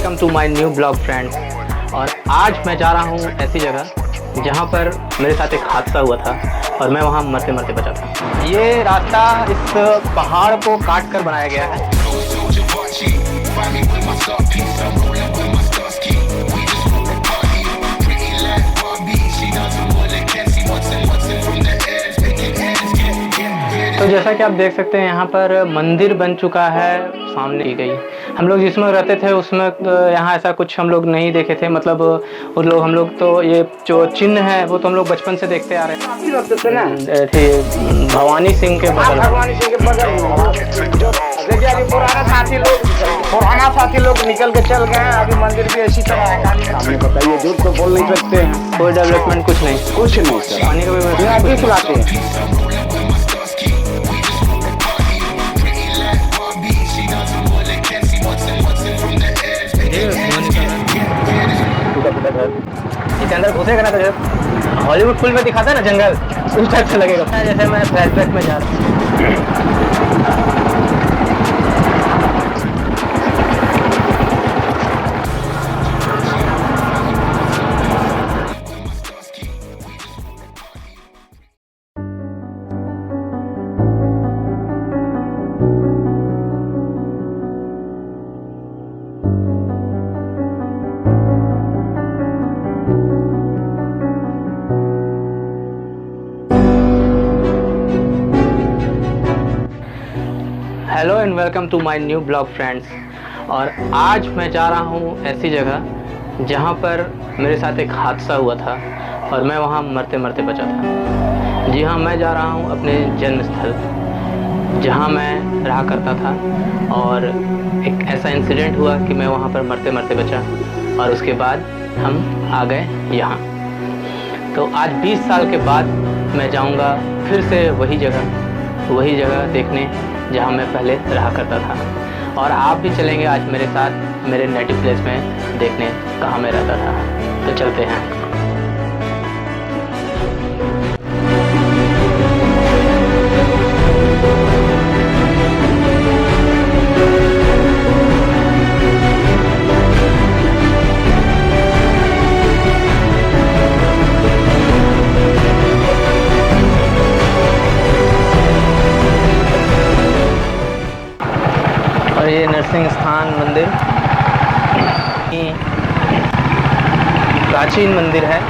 Welcome to my new blog friends. और आज मैं जा रहा हूँ ऐसी जगह जहाँ पर मेरे साथ एक हादसा हुआ था और मैं वहाँ मरते मरते बचा था। ये रास्ता इस पहाड़ को काट कर बनाया गया है। तो जैसा कि आप देख सकते हैं यहाँ पर मंदिर बन चुका है, सामने की गई। हम लोग जिसमें रहते थे उसमें यहाँ ऐसा कुछ हम लोग नहीं देखे थे, मतलब उन लोग हम लोग तो ये जो चिन्ह है वो तो हम लोग बचपन से देखते आ रहे हैं। भवानी सिंह के बगल, भगवानी सिंह के बगल देखिए अभी पुराना साथी लोग निकल के चल गए हैं। अभी मंदिर भी ऐसी तरह है। आपने बताइए, झूठ तो बोल नहीं सकते हैं। कोई डेवलपमेंट कुछ नहीं सर। पानी का भी अभी खिलाते हैं। इसके अंदर घुसेगा ना तो हॉलीवुड फिल्म में दिखाता है ना जंगल, उस टाइप से लगेगा जैसे मैं फ्लैशबैक में जा रहा हूँ। Hello and welcome to my new blog friends. और आज मैं जा रहा हूँ ऐसी जगह जहाँ पर मेरे साथ एक हादसा हुआ था और मैं वहाँ मरते मरते बचा था। जी हाँ, मैं जा रहा हूँ अपने जन्म स्थल जहाँ मैं रहा करता था और एक ऐसा इंसिडेंट हुआ कि मैं वहाँ पर मरते मरते बचा और उसके बाद हम आ गए यहाँ। तो आज 20 साल के बाद मैं जाऊँगा फिर से वही जगह देखने जहाँ मैं पहले रहा करता था। और आप भी चलेंगे आज मेरे साथ मेरे नेटिव प्लेस में देखने कहाँ मैं रहता था। तो चलते हैं। और ये नरसिंह स्थान मंदिर प्राचीन मंदिर है।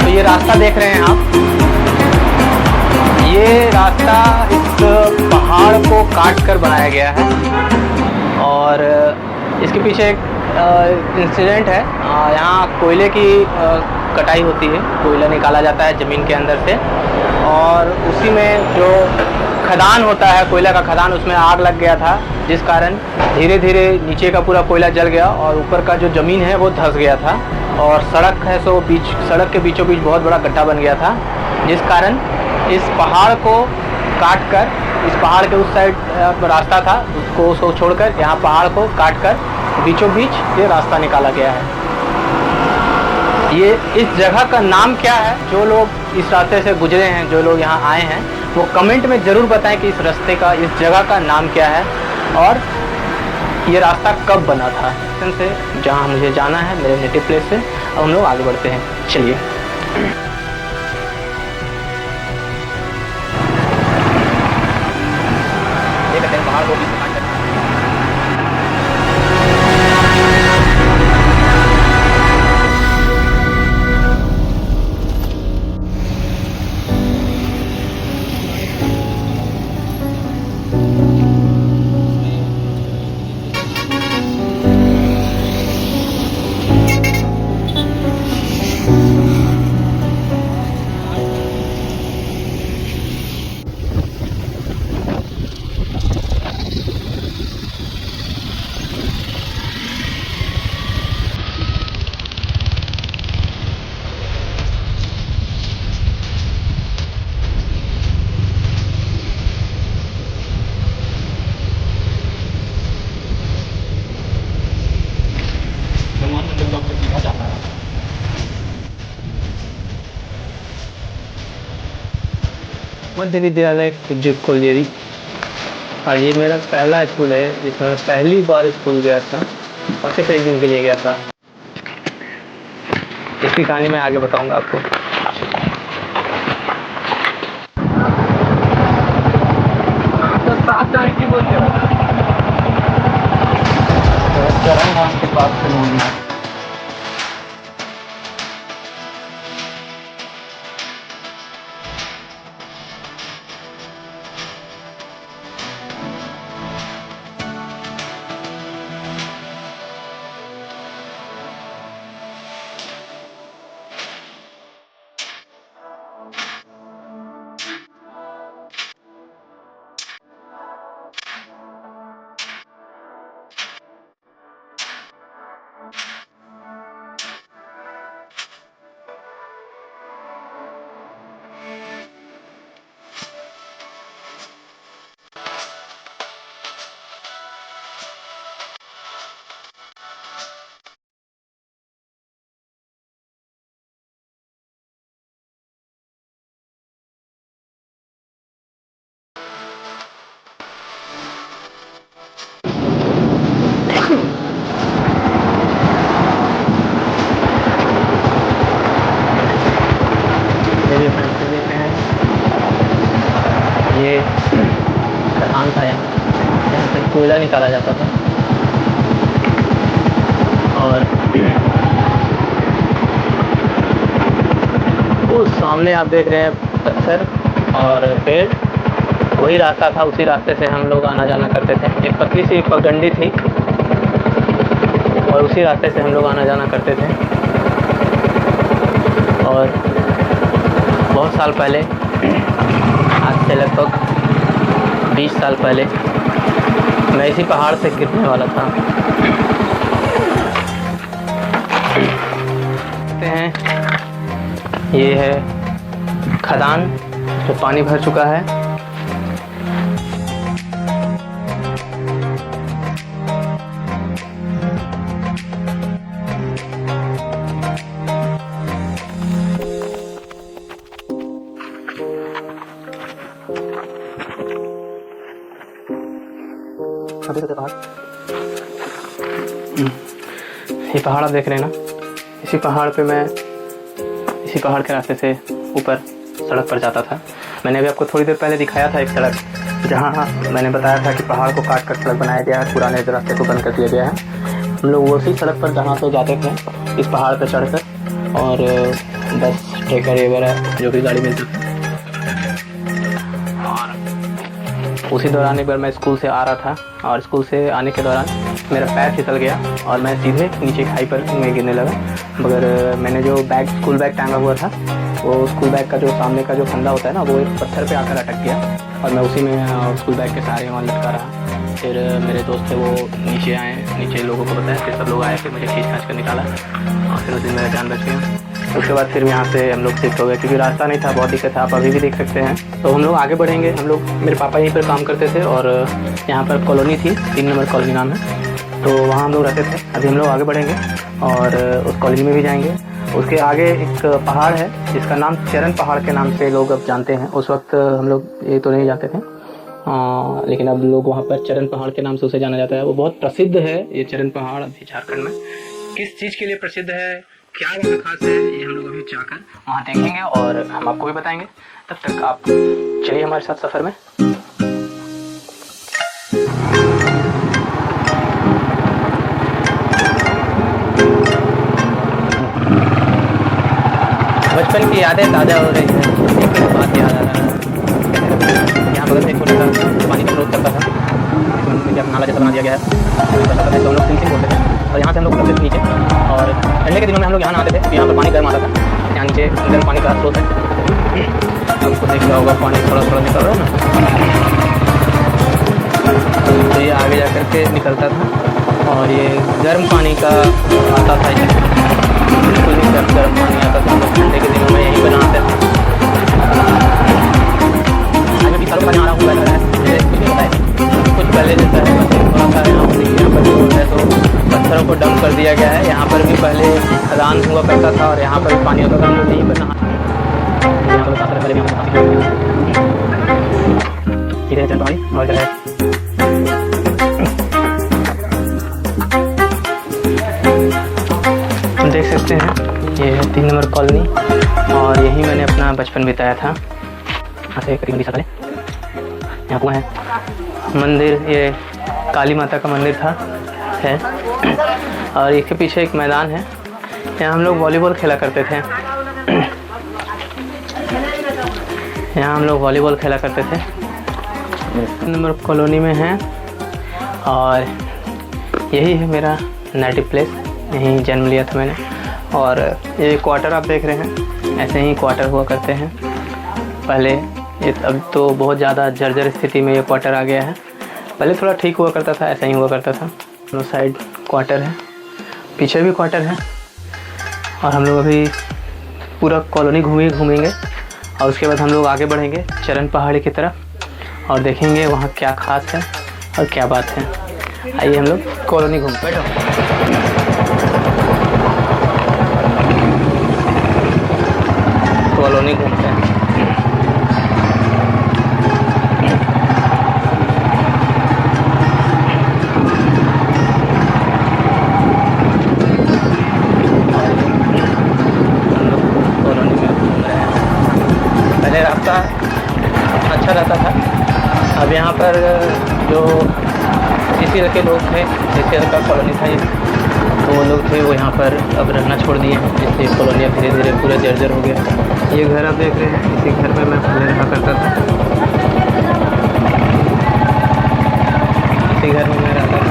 ये रास्ता देख रहे हैं आप, ये रास्ता इस पहाड़ को काट कर बनाया गया है और इसके पीछे एक इंसिडेंट है। यहाँ कोयले की कटाई होती है, कोयला निकाला जाता है ज़मीन के अंदर से और उसी में जो खदान होता है, कोयला का खदान, उसमें आग लग गया था जिस कारण धीरे धीरे नीचे का पूरा कोयला जल गया और ऊपर का जो ज़मीन है वो धंस गया था और सड़क है सो सड़क के बीचों बीच बहुत बड़ा गड्ढा बन गया था, जिस कारण इस पहाड़ को काट कर, इस पहाड़ के उस साइड रास्ता था उसको छोड़कर यहाँ पहाड़ को काट कर बीचों बीच ये रास्ता निकाला गया है। ये इस जगह का नाम क्या है? जो लोग इस रास्ते से गुजरे हैं, जो लोग यहाँ आए हैं, वो कमेंट में ज़रूर बताएं कि इस रास्ते का, इस जगह का नाम क्या है और ये रास्ता कब बना था। से जहाँ मुझे जाना है मेरे नेटिव प्लेस से, अब हम लोग आगे बढ़ते हैं, चलिए। मध्य विद्यालय कोलियरी, और ये मेरा पहला स्कूल है जिसमें मैं पहली बार स्कूल गया था और सिर्फ एक दिन के लिए गया था। इसकी कहानी मैं आगे बताऊंगा आपको। चरण धाम के पास से ये खदान था यहाँ से कोयला निकाला जाता था और उस सामने आप देख रहे हैं पत्थर और पेड़, वही रास्ता था, उसी रास्ते से हम लोग आना जाना करते थे। एक पतली सी पगडंडी थी और उसी रास्ते से हम लोग आना जाना करते थे। और बहुत साल पहले, आज से लगभग 20 साल पहले, मैं इसी पहाड़ से गिरने वाला था। देखते हैं ये है खदान जो पानी भर चुका है। ये पहाड़ आप देख रहे हैं ना, इसी पहाड़ पे मैं इसी पहाड़ के रास्ते से ऊपर सड़क पर जाता था। मैंने अभी आपको थोड़ी देर पहले दिखाया था एक सड़क, जहाँ मैंने बताया था कि पहाड़ को काट कर सड़क बनाया गया है, पुराने रास्ते को बंद कर दिया गया है। हम लोग उसी सड़क पर जहाँ से जाते थे, इस पहाड़ पर चढ़कर, और बस ट्रैकर वगैरह जो भी गाड़ी मिलती थी। और उसी दौरान एक बार मैं स्कूल से आ रहा था और स्कूल से आने के दौरान मेरा पैर फिसल गया और मैं सीधे नीचे खाई पर में गिरने लगा। मगर मैंने जो बैग, स्कूल बैग टांगा हुआ था, वो स्कूल बैग का जो सामने का जो फंदा होता है ना, वो एक पत्थर पे आकर अटक गया और मैं उसी में स्कूल बैग के सहारे वहाँ लटका रहा। फिर मेरे दोस्त थे वो नीचे आए, नीचे लोगों को बताया, फिर सब लोग आए, फिर मुझे खींच खाँच कर निकाला और फिर उस दिन मेरा जान बच गया। उसके बाद फिर यहाँ से हम लोग शिफ्ट हो गए क्योंकि रास्ता नहीं था, बहुत दिक्कत था, आप अभी भी देख सकते हैं। तो हम लोग आगे बढ़ेंगे। हम लोग, मेरे पापा यहीं पर काम करते थे और यहाँ पर कॉलोनी थी, 3 नंबर कॉलोनी नाम है, तो वहाँ हम लोग रहते थे। अभी हम लोग आगे बढ़ेंगे और उस कॉलेज में भी जाएंगे। उसके आगे एक पहाड़ है जिसका नाम चरण पहाड़ के नाम से लोग अब जानते हैं। उस वक्त हम लोग ये तो नहीं जानते थे, लेकिन अब लोग वहाँ पर चरण पहाड़ के नाम से उसे जाना जाता है। वो बहुत प्रसिद्ध है ये चरण पहाड़ अभी झारखंड में। किस चीज़ के लिए प्रसिद्ध है, क्या वहाँ खास है, ये हम लोग अभी जाकर वहाँ देखेंगे और हम आपको भी बताएंगे। तब तक आप चलिए हमारे साथ सफ़र में। बचपन की यादें ताज़ा हो रही है, एक बात याद आ रहा है। यहाँ बगल से एक छोटा सा पानी का स्रोत करता था, जब नाला जैसा बना दिया गया है, तो हम लोग सिंचिंग बोलते थे। और यहाँ से हम लोग उतरते थे नीचे और ठंडे के दिनों में हम लोग यहाँ नहाते थे, तो यहाँ पर पानी गर्म आता था। यहाँ नीचे गर्म पानी का स्रोत है, आपको देख रहा होगा पानी थोड़ा थोड़ा निकल रहा है ना, तो ये आगे जा कर के निकलता था और ये गर्म पानी का आता था, बिल्कुल ही गर्म पानी आता था। हम लोग ठंडे के दिनों में यहीं पर नहाते थे। आगे भी सालों का नहा हुआ है, मुझे कुछ नहीं बताया, कुछ पहले जैसा है, थोड़ा सा यहाँ पर जो है तो पत्थरों को डंप कर दिया गया है। यहाँ पर भी पहले खदान हुआ करता था और यहाँ पर भी पानी होता था, हम लोग यहीं पर नहा, यहाँ पर साथ पहले धीरे चल पानी और जो है देख सकते हैं ये है 3 नंबर कॉलोनी और यहीं मैंने अपना बचपन बिताया था। यहाँ से करीब दिशा करें, यहाँ कुआं है, मंदिर, ये काली माता का मंदिर था है और इसके पीछे एक मैदान है, यहाँ हम लोग वॉलीबॉल खेला करते थे। यहाँ हम लोग वॉलीबॉल खेला करते थे। 3 नंबर कॉलोनी में है और यही है मेरा नेटिव प्लेस, यहीं जन्म लिया था मैंने। और ये क्वार्टर आप देख रहे हैं, ऐसे ही क्वार्टर हुआ करते हैं पहले। ये अब तो बहुत ज़्यादा जर्जर स्थिति में ये क्वार्टर आ गया है, पहले थोड़ा ठीक हुआ करता था, ऐसा ही हुआ करता था। दोनों साइड क्वार्टर है, पीछे भी क्वार्टर है और हम लोग अभी पूरा कॉलोनी घूमेंगे और उसके बाद हम लोग आगे बढ़ेंगे चरण पहाड़ी की तरफ और देखेंगे वहाँ क्या खास है और क्या बात है। आइए हम लोग कॉलोनी घूम, बैठो। कॉलोनी घूमते हैं। कॉलोनी में घूम रहे हैं। पहले रास्ता अच्छा रहता था, अब यहाँ पर जो इसी तरह के लोग थे, इसी तरह का कॉलोनी था ये, तो वो लोग थे वो यहाँ पर अब रहना छोड़ दिए हैं, इसलिए कॉलोनी अब धीरे धीरे पूरा जर्जर हो गया। ये घर आप देख रहे हैं, इसी घर में मैं पहले रहा करता था, इसी घर में मैं रहता था।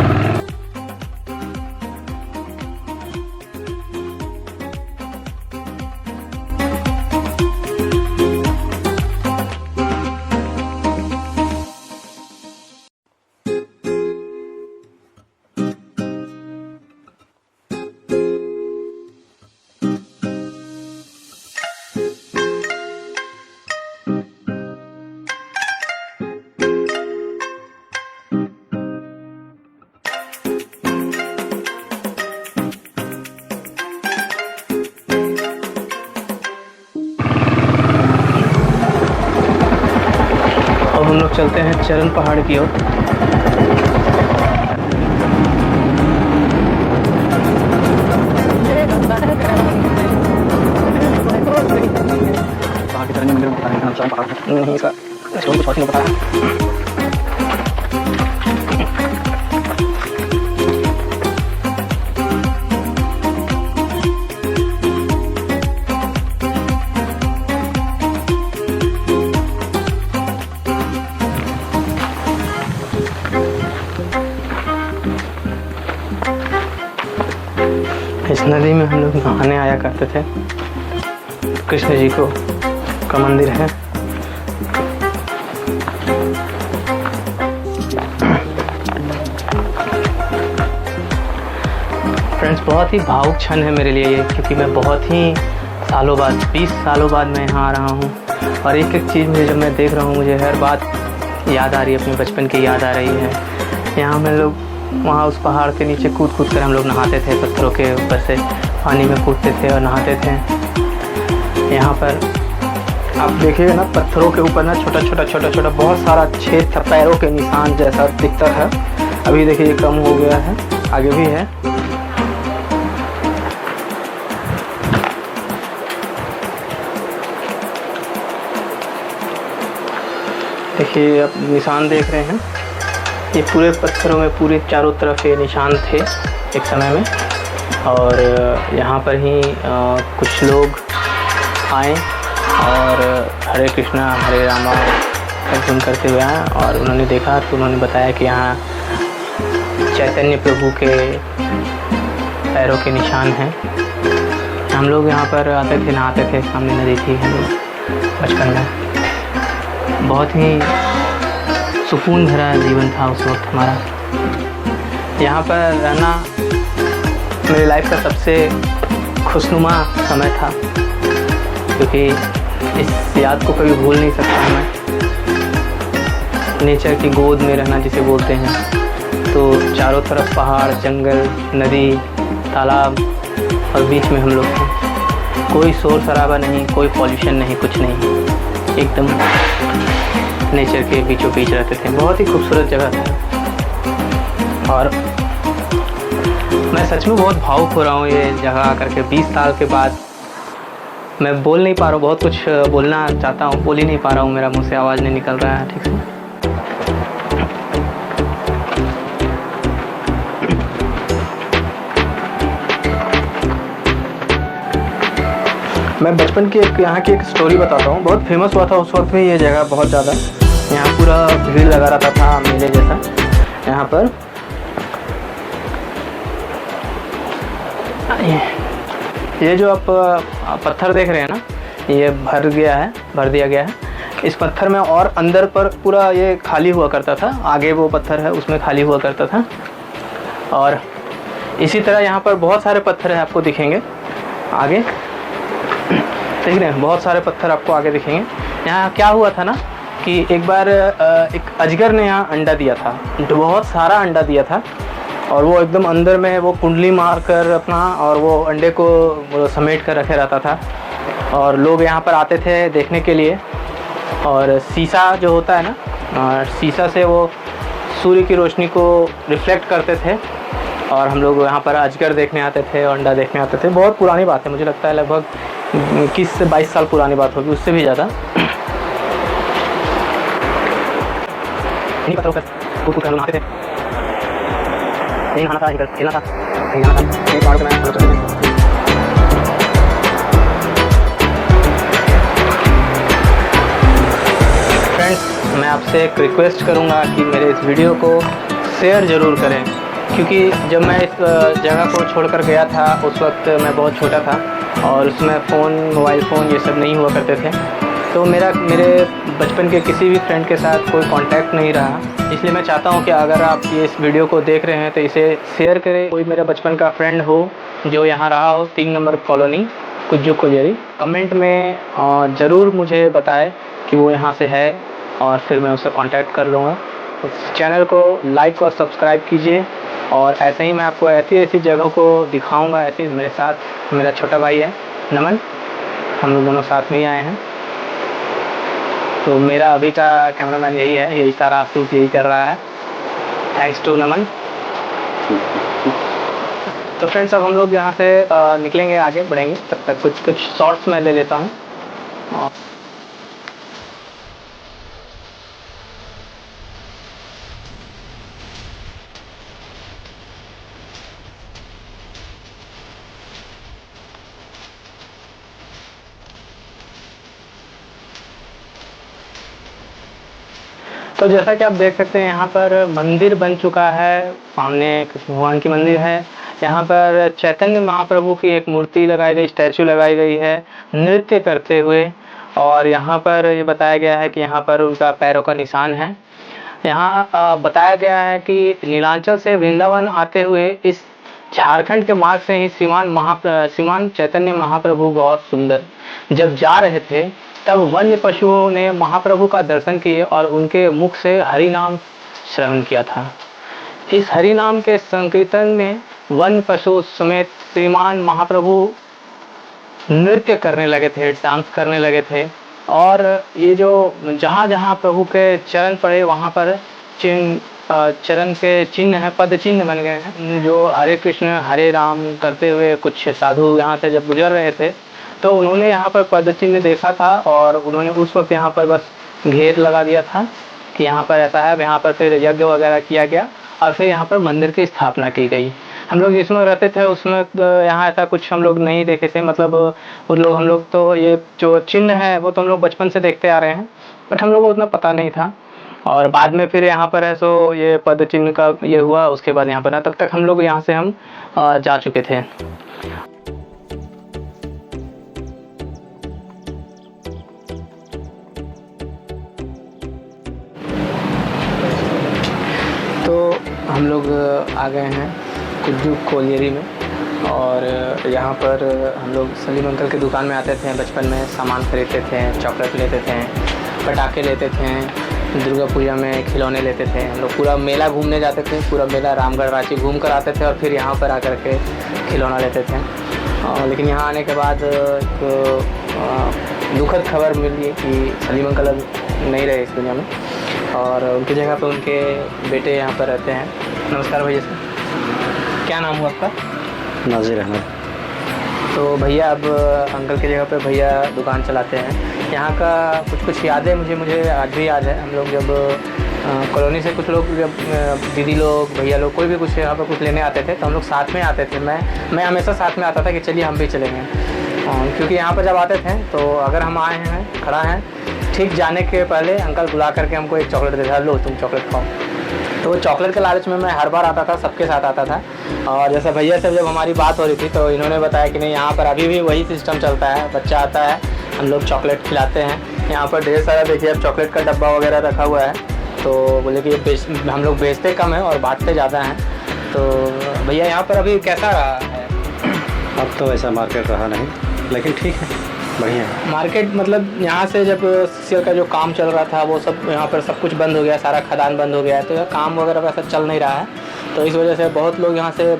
हम लोग चलते हैं चरण पहाड़ की ओर। पहाड़ की तरह मंदिर में पहाड़ नहीं का कुछ नहीं पता है। इस नदी में हम लोग नहाने आया करते थे। कृष्ण जी को का मंदिर है। फ्रेंड्स, बहुत ही भावुक क्षण है मेरे लिए ये, क्योंकि मैं बहुत ही सालों बाद 20 सालों बाद मैं यहाँ आ रहा हूँ और एक एक चीज़ मुझे जब मैं देख रहा हूँ मुझे हर बात याद आ रही है, अपने बचपन की याद आ रही है। यहाँ हम लोग वहाँ उस पहाड़ के नीचे कूद कूद कर हम लोग नहाते थे, पत्थरों के ऊपर से पानी में कूदते थे और नहाते थे। यहाँ पर आप देखिए ना, पत्थरों के ऊपर ना छोटा छोटा बहुत सारा छेद था, पैरों के निशान जैसा दिखता था। अभी देखिए ये कम हो गया है, आगे भी है। देखिए आप निशान देख रहे हैं, ये पूरे पत्थरों में पूरे चारों तरफ ये निशान थे एक समय में। और यहाँ पर ही कुछ लोग आए और हरे कृष्णा हरे रामा अर्जुन करते हुए आए और उन्होंने देखा तो उन्होंने बताया कि यहाँ चैतन्य प्रभु के पैरों के निशान हैं। हम लोग यहाँ पर आते थे, नहाते थे, सामने नदी थी। हम लोग बचपन में बहुत ही सुकून भरा जीवन था उस वक्त हमारा। यहाँ पर रहना मेरी लाइफ का सबसे खुशनुमा समय था, क्योंकि इस याद को कभी भूल नहीं सकता मैं। नेचर की गोद में रहना जिसे बोलते हैं, तो चारों तरफ पहाड़, जंगल, नदी, तालाब और बीच में हम लोग थे। कोई शोर शराबा नहीं, कोई पॉल्यूशन नहीं, कुछ नहीं, एकदम नेचर के बीचों बीच रहते थे। बहुत ही खूबसूरत जगह था और मैं सच में बहुत भावुक हो रहा हूँ ये जगह आकर के। 20 साल के बाद मैं बोल नहीं पा रहा हूँ, बहुत कुछ बोलना चाहता हूँ, बोल ही नहीं पा रहा हूँ, मेरा मुँह से आवाज़ नहीं निकल रहा है ठीक से। मैं बचपन की यहाँ की एक स्टोरी बताता हूँ। बहुत फेमस हुआ था उस वक्त में ये जगह बहुत ज़्यादा। यहाँ पूरा भीड़ लगा रहता था मेले जैसा। यहाँ पर ये जो आप पत्थर देख रहे हैं ना, ये भर दिया गया है। इस पत्थर में और अंदर पर पूरा ये खाली हुआ करता था। आगे वो पत्थर है उसमें खाली हुआ करता था। और इसी तरह यहाँ पर बहुत सारे पत्थर है, आपको दिखेंगे आगे, देख रहे हैं, बहुत सारे पत्थर आपको आगे दिखेंगे। यहाँ क्या हुआ था ना कि एक बार एक अजगर ने यहाँ अंडा दिया था, बहुत सारा अंडा दिया था। और वो एकदम अंदर में वो कुंडली मार कर अपना और वो अंडे को समेट कर रखे रहता था। और लोग यहाँ पर आते थे देखने के लिए। और शीशा जो होता है ना, शीशा से वो सूर्य की रोशनी को रिफ्लेक्ट करते थे। और हम लोग यहाँ पर अजगर देखने आते थे और अंडा देखने आते थे। बहुत पुरानी बात है, मुझे लगता है लगभग 21 से 22 साल पुरानी बात होगी, उससे भी ज़्यादा। नहीं पता कूद कर नहाते थे, नहीं नहाना था, खेलना था, नहीं जाना था, नहीं पहाड़ों पे चलते थे। फ्रेंड्स, मैं आपसे एक रिक्वेस्ट करूँगा कि मेरे इस वीडियो को शेयर ज़रूर करें, क्योंकि जब मैं इस जगह को छोड़कर गया था उस वक्त मैं बहुत छोटा था और उसमें मोबाइल फ़ोन ये सब नहीं हुआ करते थे। तो मेरे बचपन के किसी भी फ्रेंड के साथ कोई कांटेक्ट नहीं रहा। इसलिए मैं चाहता हूँ कि अगर आप ये इस वीडियो को देख रहे हैं तो इसे शेयर करें। कोई मेरा बचपन का फ्रेंड हो जो यहाँ रहा हो, 3 नंबर कॉलोनी, कुज्जू कोजेरी, कमेंट में ज़रूर मुझे बताए कि वो यहाँ से है और फिर मैं उससे कांटेक्ट कर लूँगा। उस चैनल को लाइक और सब्सक्राइब कीजिए और ऐसे ही मैं आपको ऐसी जगहों को दिखाऊंगा। ऐसे मेरे साथ मेरा छोटा भाई है नमन, हम लोग दोनों साथ में ही आए हैं। तो मेरा अभी का कैमरामैन यही है, यही सारा शूट यही कर रहा है। थैंक्स टू नमन। तो फ्रेंड्स, अब हम लोग यहाँ से निकलेंगे, आगे बढ़ेंगे। तब तक कुछ शॉर्ट्स मैं ले लेता हूँ। तो जैसा कि आप देख सकते हैं यहाँ पर मंदिर बन चुका है। सामने कृष्ण भगवान की मंदिर है। यहाँ पर चैतन्य महाप्रभु की एक मूर्ति लगाई गई, स्टैचू लगाई गई है नृत्य करते हुए। और यहाँ पर ये बताया गया है कि यहाँ पर उनका पैरों का निशान है। यहाँ बताया गया है कि नीलांचल से वृंदावन आते हुए इस झारखंड के मार्ग से ही श्रीमान चैतन्य महाप्रभु बहुत सुंदर जब जा रहे थे, तब वन्य पशुओं ने महाप्रभु का दर्शन किए और उनके मुख से हरि नाम श्रवण किया था। इस हरि नाम के संकीर्तन में वन्य पशु समेत श्रीमान महाप्रभु नृत्य करने लगे थे, डांस करने लगे थे। और ये जो जहाँ जहाँ प्रभु के चरण पड़े वहाँ पर चरण के चिन्ह है, पद चिन्ह बन गए हैं। जो हरे कृष्ण हरे राम करते हुए कुछ साधु यहाँ से जब गुजर रहे थे, तो उन्होंने यहाँ पर पद चिन्ह देखा था और उन्होंने उस वक्त यहाँ पर बस घेर लगा दिया था कि यहाँ पर ऐसा है। यहाँ पर फिर यज्ञ वगैरह किया गया और फिर यहाँ पर मंदिर की स्थापना की गई। हम लोग जिसमें रहते थे उसमें यहाँ ऐसा कुछ हम लोग नहीं देखे थे, मतलब हम लोग तो ये जो चिन्ह है वो तो हम लोग बचपन से देखते आ रहे हैं, बट हम लोग को उतना पता नहीं था। और बाद में फिर यहाँ पर है सो ये पद चिन्ह का ये हुआ, उसके बाद यहाँ पर ना, तब तक हम लोग यहाँ से हम जा चुके थे। तो हम लोग आ गए हैं कुज्जू कोलियरी में, और यहाँ पर हम लोग सलीम अंकल की दुकान में आते थे बचपन में, सामान खरीदते थे, चॉकलेट लेते थे, पटाखे लेते थे, दुर्गा पूजा में खिलौने लेते थे। हम लोग पूरा मेला घूमने जाते थे, पूरा मेला रामगढ़ रांची घूम कर आते थे और फिर यहाँ पर आकर के खिलौना लेते थे। लेकिन यहाँ आने के बाद दुखद खबर मिली कि सलीम अंकल अब नहीं रहे इस दुनिया में, और उनकी जगह पे उनके बेटे यहाँ पर रहते हैं। नमस्कार भैया सर, क्या नाम हुआ आपका? नाजिर अहमद। तो भैया अब अंकल की जगह पे भैया दुकान चलाते हैं। यहाँ का कुछ यादें मुझे आज भी याद है। हम लोग जब कॉलोनी से कुछ लोग, जब दीदी लोग भैया लोग कोई भी कुछ यहाँ पर कुछ लेने आते थे तो हम लोग साथ में आते थे। मैं हमेशा साथ में आता था कि चलिए हम भी चलेंगे, क्योंकि यहाँ पर जब आते थे तो अगर हम आए हैं खड़ा हैं, ठीक जाने के पहले अंकल बुला करके हमको एक चॉकलेट देता, लो तुम चॉकलेट खाओ। तो वो चॉकलेट के लालच में मैं हर बार आता था, सबके साथ आता था। और जैसे भैया से जब हमारी बात हो रही थी तो इन्होंने बताया कि नहीं, यहाँ पर अभी भी वही सिस्टम चलता है। बच्चा आता है, हम लोग चॉकलेट खिलाते हैं। यहाँ पर ढेर सारा देखिए अब चॉकलेट का डब्बा वगैरह रखा हुआ है। तो बोले कि ये हम लोग बेचते कम है और बांटते ज़्यादा हैं। तो भैया यहाँ पर अभी कैसा रहा है? अब तो ऐसा मार्केट रहा नहीं, लेकिन ठीक है, बढ़िया है मार्केट। मतलब यहाँ से जब सीएल का जो काम चल रहा था वो सब यहाँ पर सब कुछ बंद हो गया, सारा खदान बंद हो गया है, तो काम वगैरह वैसा चल नहीं रहा है। तो इस वजह से बहुत लोग यहाँ से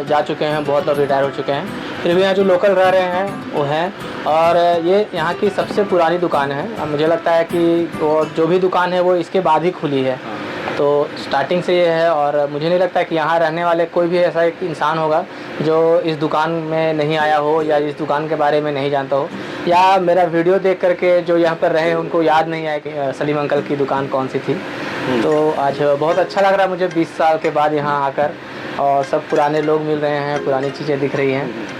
जा चुके हैं, बहुत लोग रिटायर हो चुके हैं। फिर भी यहाँ जो लोकल रह रहे हैं वो हैं, और ये यहाँ की सबसे पुरानी दुकान है। मुझे लगता है कि वो जो भी दुकान है वो इसके बाद ही खुली है, तो स्टार्टिंग से ये है। और मुझे नहीं लगता कि यहाँ रहने वाले कोई भी ऐसा एक इंसान होगा जो इस दुकान में नहीं आया हो या इस दुकान के बारे में नहीं जानता हो, या मेरा वीडियो देख करके जो यहाँ पर रहे उनको याद नहीं आया कि सलीम अंकल की दुकान कौन सी थी। तो आज बहुत अच्छा लग रहा है मुझे 20 साल के बाद यहाँ आकर, और सब पुराने लोग मिल रहे हैं, पुरानी चीज़ें दिख रही हैं।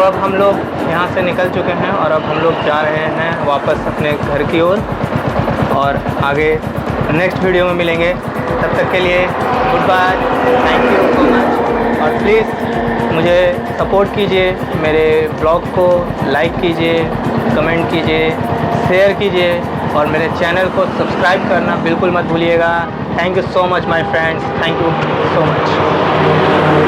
अब हम लोग यहाँ से निकल चुके हैं और अब हम लोग जा रहे हैं वापस अपने घर की ओर, और आगे नेक्स्ट वीडियो में मिलेंगे। तब तक के लिए good bye, thank you so much. और प्लीज़ मुझे सपोर्ट कीजिए, मेरे ब्लॉग को लाइक कीजिए, कमेंट कीजिए, शेयर कीजिए, और मेरे चैनल को सब्सक्राइब करना बिल्कुल मत भूलिएगा। Thank you so much my friends, thank you so much.